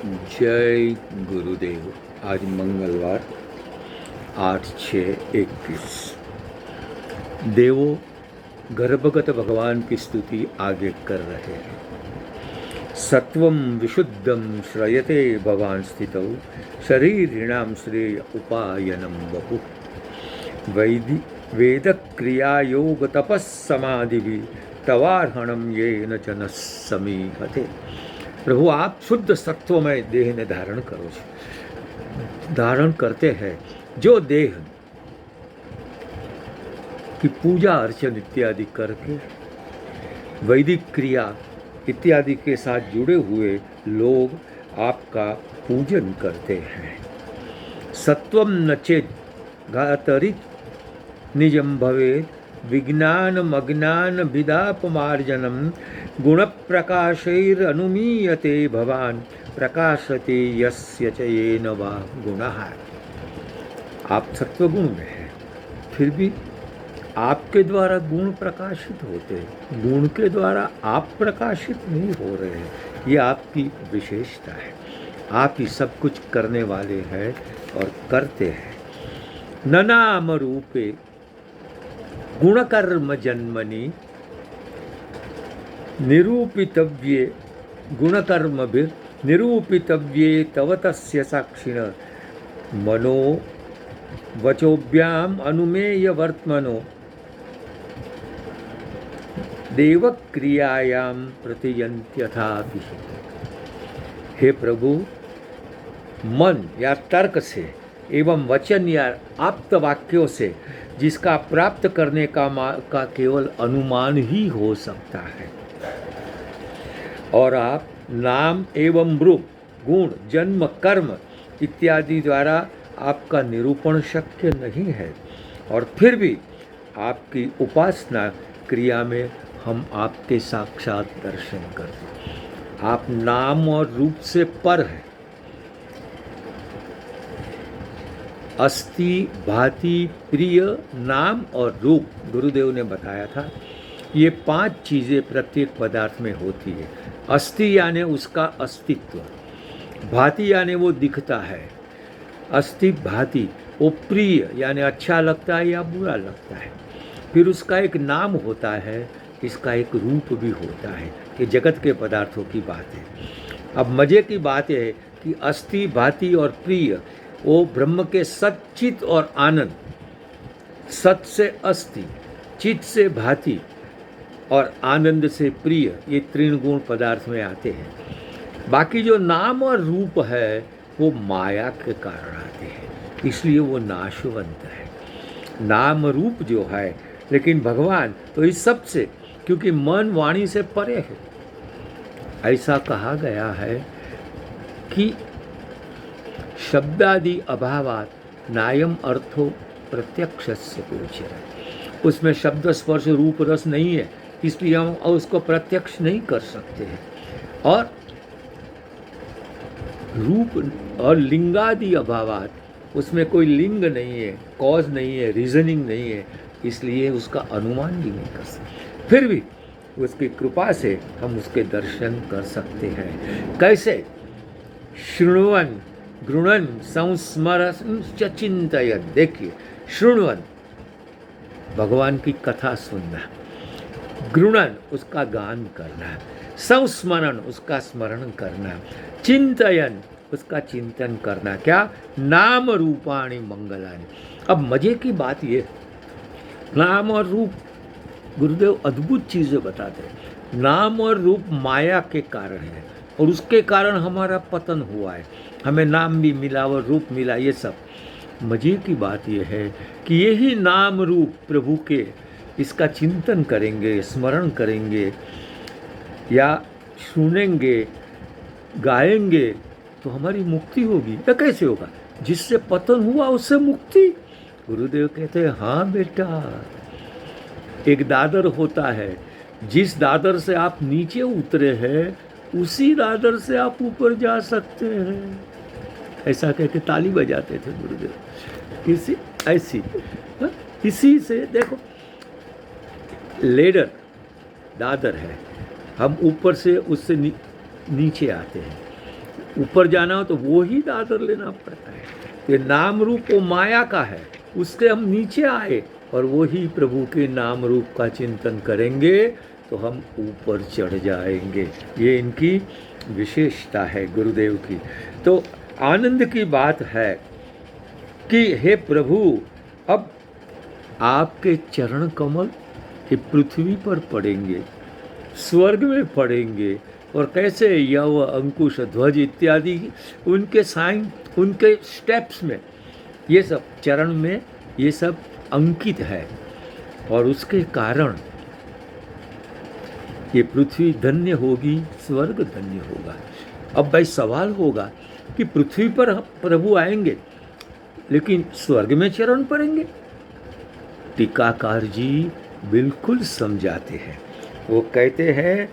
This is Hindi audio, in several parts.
जय गुरुदेव। आज मंगलवार 8/6/21। देवो गर्भगत भगवान की स्तुति आगे कर रहे हैं। सत्वं विशुद्धं श्रयते भवान स्थितौ शरीरिणां श्रेय उपायनं बहु वेद क्रिया योग तपस्समाधि तवार्हणं येन च न समीहते। प्रभु आप शुद्ध सत्वमय देह ने धारण करो धारण करते हैं। जो देह की पूजा अर्चन इत्यादि करके वैदिक क्रिया इत्यादि के साथ जुड़े हुए लोग आपका पूजन करते हैं। सत्वम न चेत घातरित निजम भवेत् विज्ञानम अज्ञान विदापमार्जनम गुण प्रकाशैरनुमीयते भवान प्रकाशते यस्य च येन वा गुणः। आप सत्वगुण में हैं, फिर भी आपके द्वारा गुण प्रकाशित होते हैं, गुण के द्वारा आप प्रकाशित नहीं हो रहे हैं। ये आपकी विशेषता है। आप ही सब कुछ करने वाले हैं और करते हैं। न नाम रूपे गुणकर्म जन्मनि निरूपितव्ये गुणकर्मभिर् निरूपितव्ये तव तस्य साक्षिण मनो वचोभ्याम अनुमेय वर्त्मनो देवक्रियायाम प्रतियन्त्यथापि। हे प्रभु, मन या तर्क से एवं वचन या आप्त वाक्यों से जिसका प्राप्त करने का केवल अनुमान ही हो सकता है, और आप नाम एवं रूप गुण जन्म कर्म इत्यादि द्वारा आपका निरूपण शक्य नहीं है। और फिर भी आपकी उपासना क्रिया में हम आपके साक्षात दर्शन करते हैं। आप नाम और रूप से पर हैं। अस्ति भाति प्रिय नाम और रूप, गुरुदेव ने बताया था, ये 5 चीज़ें प्रत्येक पदार्थ में होती है। अस्ति यानी उसका अस्तित्व, भाति यानी वो दिखता है, अस्ति भाति वो प्रिय यानी अच्छा लगता है या बुरा लगता है, फिर उसका एक नाम होता है, इसका एक रूप भी होता है। ये जगत के पदार्थों की बात है। अब मज़े की बात है कि अस्ति भाति और प्रिय वो ब्रह्म के सत चित और आनंद, सत से अस्ति, चित से भाति और आनंद से प्रिय, ये 3 गुण पदार्थ में आते हैं। बाकी जो नाम और रूप है वो माया के कारण आते हैं, इसलिए वो नाशवंत है। नाम रूप जो है, लेकिन भगवान तो इस सब से, क्योंकि मन वाणी से परे है। ऐसा कहा गया है कि शब्दादि अभावात नायम अर्थो प्रत्यक्षस्य गोचरः। उसमें शब्द स्पर्श रूप रस नहीं है, इसलिए हम उसको प्रत्यक्ष नहीं कर सकते हैं। और रूप और लिंगादि अभावात, उसमें कोई लिंग नहीं है, कॉज नहीं है, रीजनिंग नहीं है, इसलिए उसका अनुमान भी नहीं कर सकते। फिर भी उसकी कृपा से हम उसके दर्शन कर सकते हैं। कैसे? शृण्वन् गृणन् संस्मरन् च चिन्तयन्। देखिए, शृण्वन् भगवान की कथा सुनना, गृणन् उसका गान करना, संस्मरण उसका स्मरण करना, चिंतयन उसका चिंतन करना। क्या? नाम रूपाणि मंगलानि। अब मजे की बात ये, नाम और रूप गुरुदेव अद्भुत चीज़ें बताते हैं। नाम और रूप माया के कारण है, और उसके कारण हमारा पतन हुआ है। हमें नाम भी मिला और रूप मिला, ये सब। मजे की बात यह है कि यही नाम रूप प्रभु के, इसका चिंतन करेंगे, स्मरण करेंगे या सुनेंगे, गाएंगे, तो हमारी मुक्ति होगी। या कैसे होगा? जिससे पतन हुआ उससे मुक्ति। गुरुदेव कहते हैं, हाँ बेटा, एक दादर होता है, जिस दादर से आप नीचे उतरे हैं उसी दादर से आप ऊपर जा सकते हैं। ऐसा कह के ताली बजाते थे गुरुदेव। इसी ऐसी इसी से देखो, लेडर दादर है, हम ऊपर से उससे नीचे आते हैं। ऊपर जाना हो तो वो ही दादर लेना पड़ता है। ये नाम रूप वो माया का है, उसके हम नीचे आए और वो ही प्रभु के नाम रूप का चिंतन करेंगे तो हम ऊपर चढ़ जाएंगे। ये इनकी विशेषता है गुरुदेव की। तो आनंद की बात है कि हे प्रभु, अब आपके चरण कमल ये पृथ्वी पर पड़ेंगे, स्वर्ग में पड़ेंगे, और कैसे यव अंकुश ध्वज इत्यादि उनके साइन, उनके स्टेप्स में ये सब चरण में ये सब अंकित है, और उसके कारण ये पृथ्वी धन्य होगी, स्वर्ग धन्य होगा। अब भाई सवाल होगा कि पृथ्वी पर प्रभु आएंगे लेकिन स्वर्ग में चरण पड़ेंगे। टीकाकार जी बिल्कुल समझाते हैं। वो कहते हैं,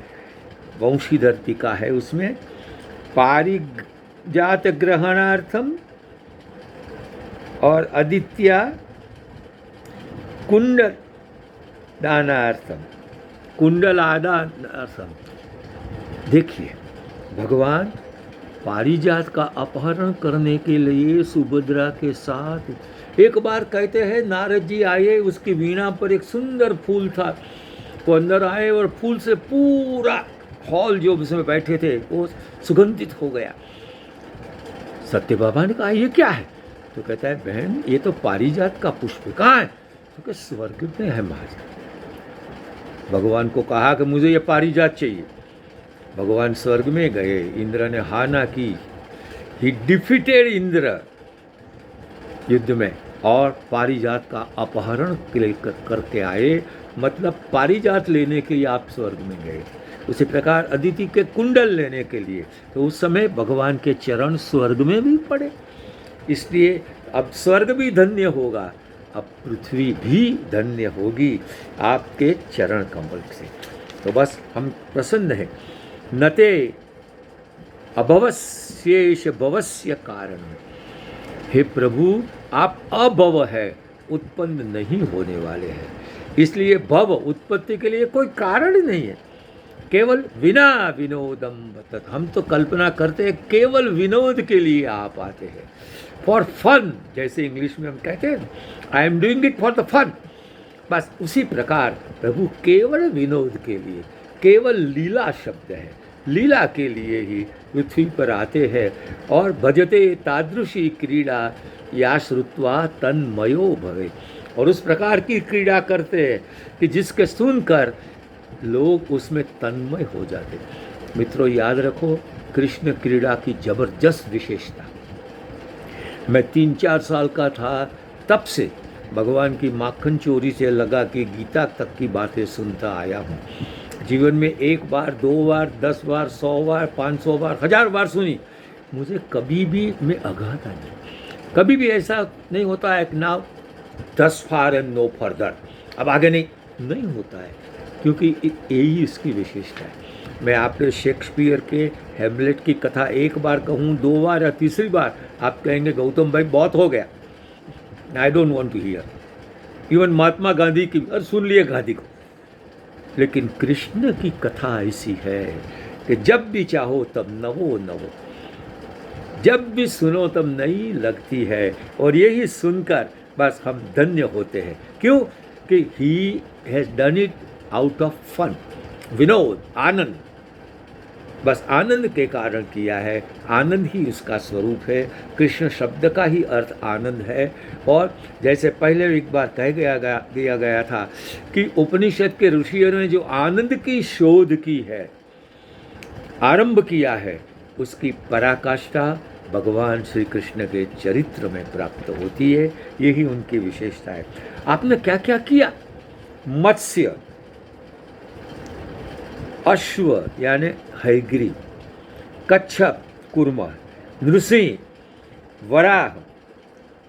वंशीधर टीका है उसमें, पारिजात ग्रहणार्थम और आदित्य कुंडल दानार्थम, कुंडल आदानार्थम। देखिए, भगवान पारिजात का अपहरण करने के लिए सुभद्रा के साथ एक बार कहते हैं नारद जी आए, उसकी वीणा पर एक सुंदर फूल था, वो अंदर आए और फूल से पूरा हॉल जो उसमें बैठे थे वो सुगंधित हो गया। सत्य बाबा ने कहा ये क्या है? तो कहता है बहन ये तो पारिजात का पुष्प। कहाँ है? तो कहते स्वर्ग में है महाराज। भगवान को कहा कि मुझे ये पारिजात चाहिए। भगवान स्वर्ग में गए, इंद्र ने हाना की, ही डिफीटेड इंद्र युद्ध में, और पारिजात का अपहरण करके आए, मतलब पारिजात लेने के लिए आप स्वर्ग में गए। उसी प्रकार अदिति के कुंडल लेने के लिए, तो उस समय भगवान के चरण स्वर्ग में भी पड़े, इसलिए अब स्वर्ग भी धन्य होगा, अब पृथ्वी भी धन्य होगी आपके चरण कमल से। तो बस हम प्रसन्न हैं। नते अभवस्येष भवस्य कारण, हे प्रभु आप अभव है, उत्पन्न नहीं होने वाले हैं, इसलिए भव उत्पत्ति के लिए कोई कारण ही नहीं है। केवल विना विनोदम बतत, हम तो कल्पना करते हैं केवल विनोद के लिए आप आते हैं, फॉर फन, जैसे इंग्लिश में हम कहते हैं I am doing it for the fun. बस उसी प्रकार प्रभु केवल विनोद के लिए, केवल लीला शब्द है, लीला के लिए ही पृथ्वी पर आते हैं। और भजते तादृशी क्रीड़ा या श्रुत्वा तन्मयो भवे, और उस प्रकार की क्रीड़ा करते हैं कि जिसके सुनकर लोग उसमें तन्मय हो जाते। मित्रों याद रखो, कृष्ण क्रीड़ा की जबरदस्त विशेषता। मैं 3-4 साल का था तब से भगवान की माखन चोरी से लगा के गीता तक की बातें सुनता आया हूँ। जीवन में 1 बार, 2 बार, 10 बार, 100 बार, 500 बार, 1000 बार सुनी, मुझे कभी भी मैं अघाता नहीं। कभी भी ऐसा नहीं होता है कि now thus far and no further, अब आगे नहीं होता है, क्योंकि यही इसकी विशेषता है। मैं आपके शेक्सपियर के हैमलेट की कथा 1 बार कहूँ, 2 बार या तीसरी बार आप कहेंगे गौतम भाई बहुत हो गया, I don't want to hear. Even Mahatma Gandhi की, और सुन लिए गांधी को, लेकिन कृष्ण की कथा ऐसी है कि जब भी चाहो तब नवो नवो, जब भी सुनो तब नई लगती है, और यही सुनकर बस हम धन्य होते हैं। क्यों? कि he has done it out of fun, विनोद, आनंद, बस आनंद के कारण किया है। आनंद ही उसका स्वरूप है, कृष्ण शब्द का ही अर्थ आनंद है। और जैसे पहले एक बार कह दिया गया था कि उपनिषद के ऋषियों ने जो आनंद की शोध की है, आरंभ किया है, उसकी पराकाष्ठा भगवान श्री कृष्ण के चरित्र में प्राप्त होती है। यही उनकी विशेषता है। आपने क्या क्या किया? मत्स्य, अश्व यानी हैग्रीव, कच्छप कुर्म, नृसिंह, वराह,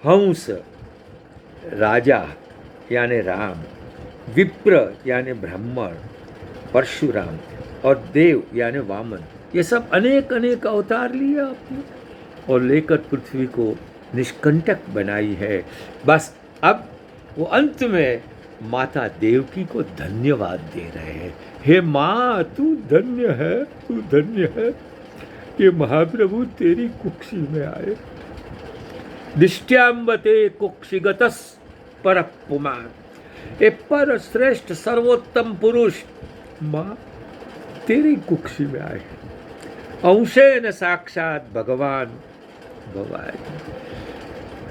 हंस राजा यानी राम, विप्र यानी ब्राह्मण परशुराम, और देव यानी वामन, ये सब अनेक अनेक अवतार लिए आपने और लेकर पृथ्वी को निष्कंटक बनाई है। बस अब वो अंत में माता देवकी को धन्यवाद दे रहे हैं। हे माँ, तू धन्य है, तू धन्य है। ये महाप्रभु तेरी कुक्षी में आए। दिष्ट्यांबते कुक्षिगतस पर पुमान, ए पर श्रेष्ठ सर्वोत्तम पुरुष माँ तेरी कुक्षी में आए। अंशेन साक्षात भगवान भवान,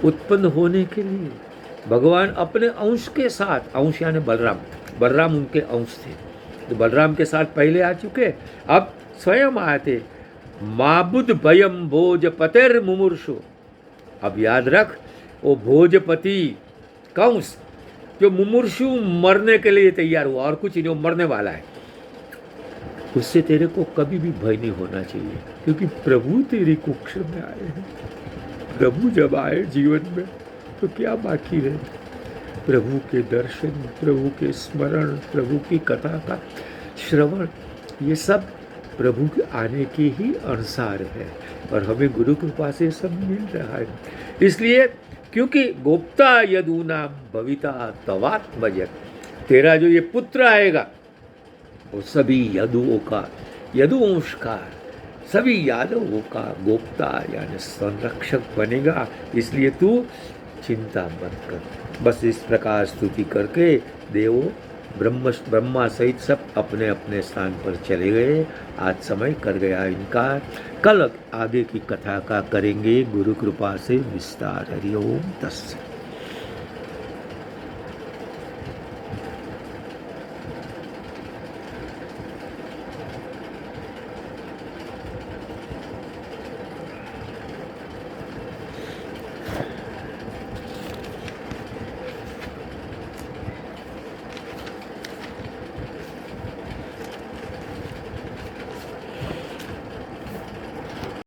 उत्पन्न होने के लिए भगवान अपने अंश के साथ, अंश यानी बलराम, बलराम उनके अंश थे, तो बलराम के साथ पहले आ चुके, अब स्वयं आते। माबुद भयम भोजपतिर मुमुर्षु, अब याद रख वो भोजपति कंस जो मुमुर्षु मरने के लिए तैयार हुआ, और कुछ नहीं, वो मरने वाला है, उससे तेरे को कभी भी भय नहीं होना चाहिए, क्योंकि प्रभु तेरी कुक्ष में आए हैं। प्रभु जब आए जीवन में तो क्या बाकी रहे? प्रभु के दर्शन, प्रभु के स्मरण, प्रभु की कथा का श्रवण, ये सब प्रभु के आने के ही अनुसार है, और हमें गुरु कृपा से सब मिल रहा है। इसलिए क्योंकि गोप्ता यदूना भविता तवात्मज, तेरा जो ये पुत्र आएगा वो सभी यदुओं का, यदुवंश का, सभी यादवों का गोप्ता यानी संरक्षक बनेगा। इसलिए तू चिंता मत कर। बस इस प्रकार स्तुति करके देवों ब्रह्मा सहित सब अपने अपने स्थान पर चले गए। आज समय कर गया इनका, कल आगे की कथा का करेंगे गुरु कृपा से विस्तार। हरि ओम तस्सत्।